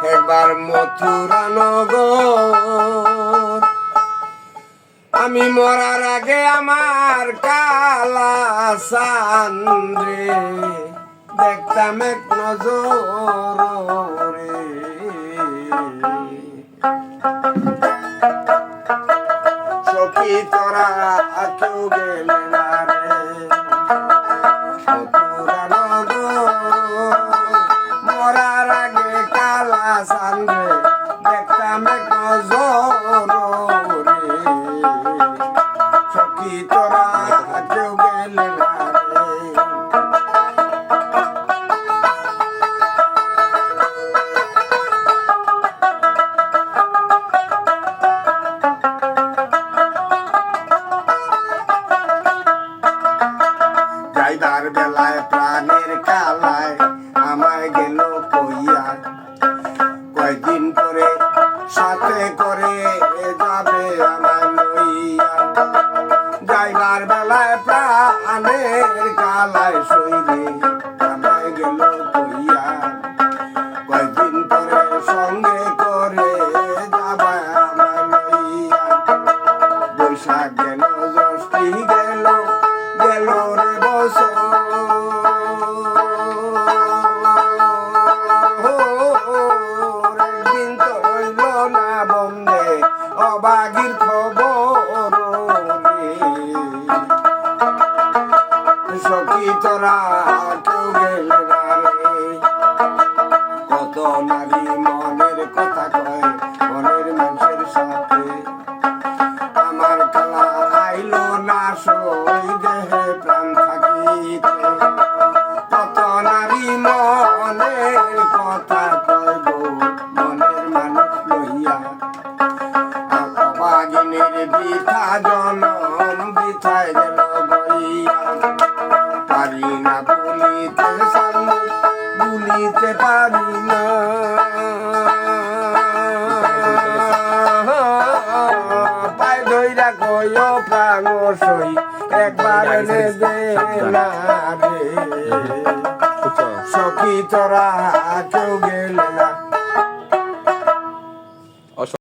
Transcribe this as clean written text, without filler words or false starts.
একবার মথুরা নগর আমি মরার আগে আমার কালা সান রে দেখতাম এক নজর রে সখী তোরা কেউ গেলে না রে মথুরা নগর মরার আগে কালা সান রে দেখতাম এক নজর রে সখী তোরা কেউ গেলে না রে যাইবার বেলায় প্রাণের কালায় আমায় গেল কইয়া কয়দিন পরে সাথে করে যাবে আমায় লইয়া যাইবার বেলায় প্রাণের কালায় শৈলে আমায় গেল কইয়া কয়দিন পরে সঙ্গে করে যাবে আমায় লইয়া বৈশাখ গেল জ্যৈষ্ঠী গেল গেল রে বছর একদিন তো রইল না বন্ধে অবাগির খবর রে সখী তোরা কেউ গেলে না রে কত নারী মনের কথা কয় মনের মানুষের সাথে আমার কালা আইলো না সই দেহে প্রাণ থাকিতে কত নারী মনের কথা কয় গো মনের মানুষ লইয়া অভাগিনীর বৃথা জনম বৃথায় গেল গইয়া পারি না বলিতে সামনে ভুলিতে পারি না পায় ধইরা কয় প্রাণ সই একবার এনে দে না রে সখী তোরা কেউ গেলে না